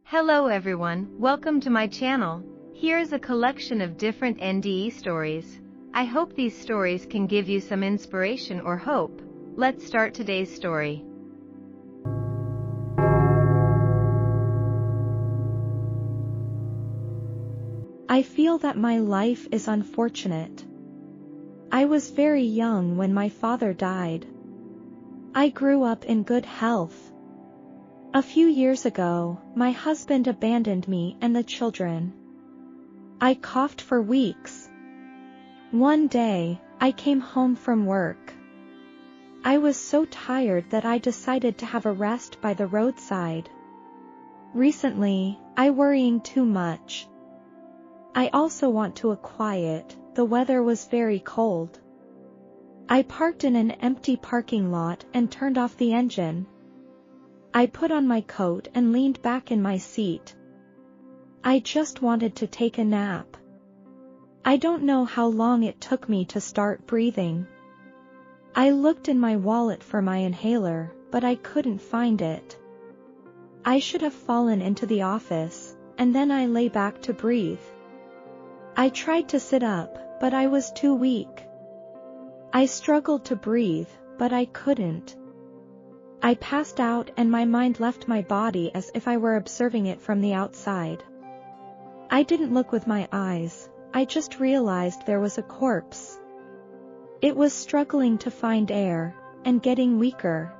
Hello everyone, welcome to my channel. Here is a collection of different NDE stories. I hope these stories can give you some inspiration or hope. Let's start today's story. I feel that my life is unfortunate. I was very young when my father died. I grew up in good health. A few years ago, my husband abandoned me and the children. I coughed for weeks. One day, I came home from work. I was so tired that I decided to have a rest by the roadside. Recently, I'm worrying too much. I also want to quiet. The weather was very cold. I parked in an empty parking lot and turned off the engine. I put on my coat and leaned back in my seat. I just wanted to take a nap. I don't know how long it took me to start breathing. I looked in my wallet for my inhaler, but I couldn't find it. I should have fallen into the office, and then I lay back to breathe. I tried to sit up, but I was too weak. I struggled to breathe, but I couldn't. I passed out and my mind left my body as if I were observing it from the outside. I didn't look with my eyes, I just realized there was a corpse. It was struggling to find air, and getting weaker.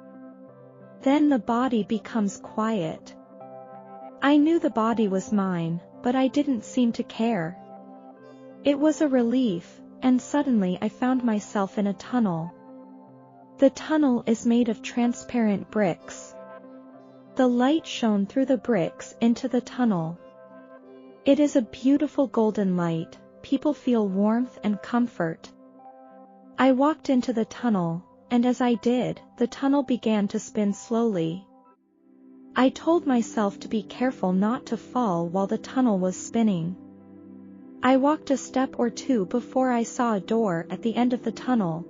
Then the body becomes quiet. I knew the body was mine, but I didn't seem to care. It was a relief, and suddenly I found myself in a tunnel. The tunnel is made of transparent bricks. The light shone through the bricks into the tunnel. It is a beautiful golden light, people feel warmth and comfort. I walked into the tunnel, and as I did, the tunnel began to spin slowly. I told myself to be careful not to fall while the tunnel was spinning. I walked a step or two before I saw a door at the end of the tunnel.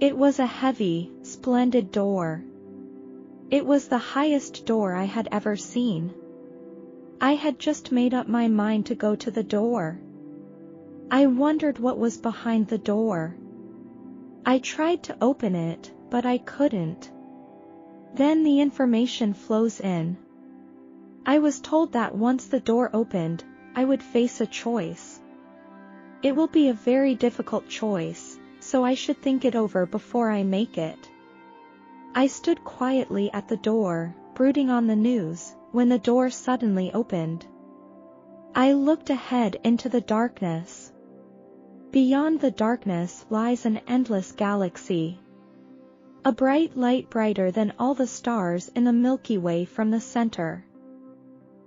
It was a heavy, splendid door. It was the highest door I had ever seen. I had just made up my mind to go to the door. I wondered what was behind the door. I tried to open it, but I couldn't. Then the information flows in. I was told that once the door opened, I would face a choice. It will be a very difficult choice, so I should think it over before I make it. I stood quietly at the door, brooding on the news, when the door suddenly opened. I looked ahead into the darkness. Beyond the darkness lies an endless galaxy. A bright light brighter than all the stars in the Milky Way from the center.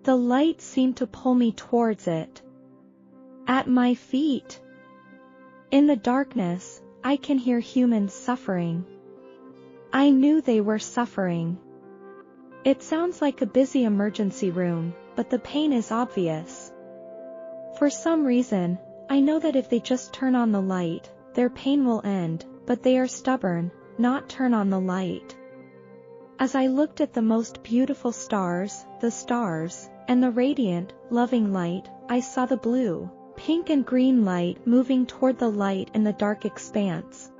The light seemed to pull me towards it. At my feet. In the darkness, I can hear humans suffering. I knew they were suffering. It sounds like a busy emergency room, but the pain is obvious. For some reason, I know that if they just turn on the light, their pain will end, but they are stubborn, not turn on the light. As I looked at the most beautiful stars, and the radiant, loving light, I saw the blue, pink and green light moving toward the light in the dark expanse.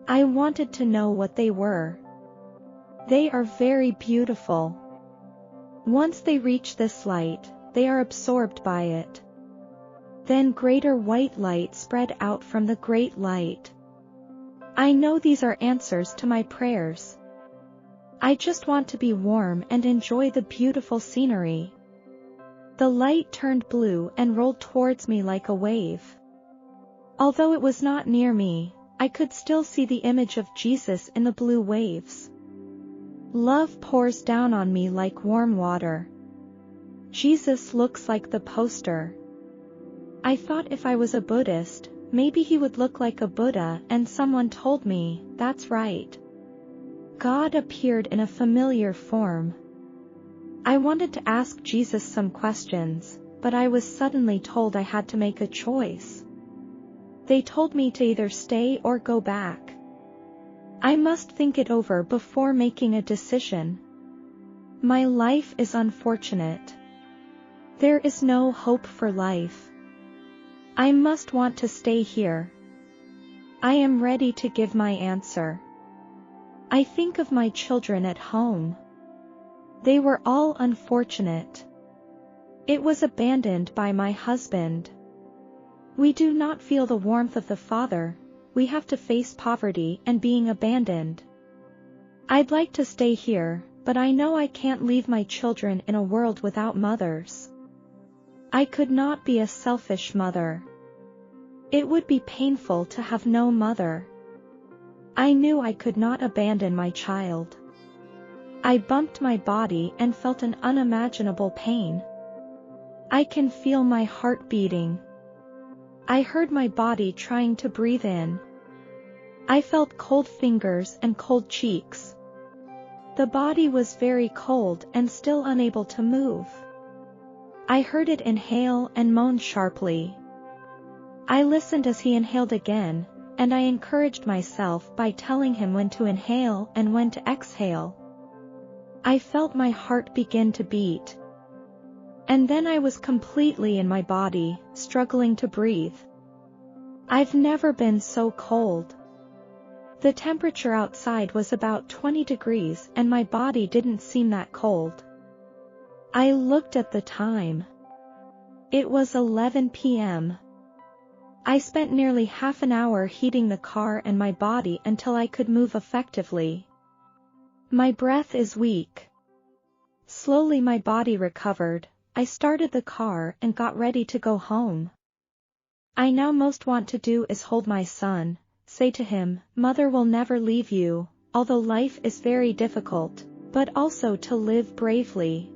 I wanted to know what they were. They are very beautiful. Once they reach this light, they are absorbed by it. Then greater white light spread out from the great light. I know these are answers to my prayers. I just want to be warm and enjoy the beautiful scenery. The light turned blue and rolled towards me like a wave. Although it was not near me, I could still see the image of Jesus in the blue waves. Love pours down on me like warm water. Jesus looks like the poster. I thought if I was a Buddhist, maybe he would look like a Buddha, and someone told me, that's right. God appeared in a familiar form. I wanted to ask Jesus some questions, but I was suddenly told I had to make a choice. They told me to either stay or go back. I must think it over before making a decision. My life is unfortunate. There is no hope for life. I must want to stay here. I am ready to give my answer. I think of my children at home. They were all unfortunate. It was abandoned by my husband. We do not feel the warmth of the father. We have to face poverty and being abandoned. I'd like to stay here, but I know I can't leave my children in a world without mothers. I could not be a selfish mother. It would be painful to have no mother. I knew I could not abandon my child. I bumped my body and felt an unimaginable pain. I can feel my heart beating. I heard my body trying to breathe in. I felt cold fingers and cold cheeks. The body was very cold and still unable to move. I heard it inhale and moan sharply. I listened as he inhaled again, and I encouraged myself by telling him when to inhale and when to exhale. I felt my heart begin to beat. And then I was completely in my body, struggling to breathe. I've never been so cold. The temperature outside was about 20 degrees and my body didn't seem that cold. I looked at the time. It was 11 p.m. I spent nearly half an hour heating the car and my body until I could move effectively. My breath is weak. Slowly my body recovered. I started the car and got ready to go home. I now most want to do is hold my son, say to him, "Mother will never leave you, although life is very difficult, but also to live bravely."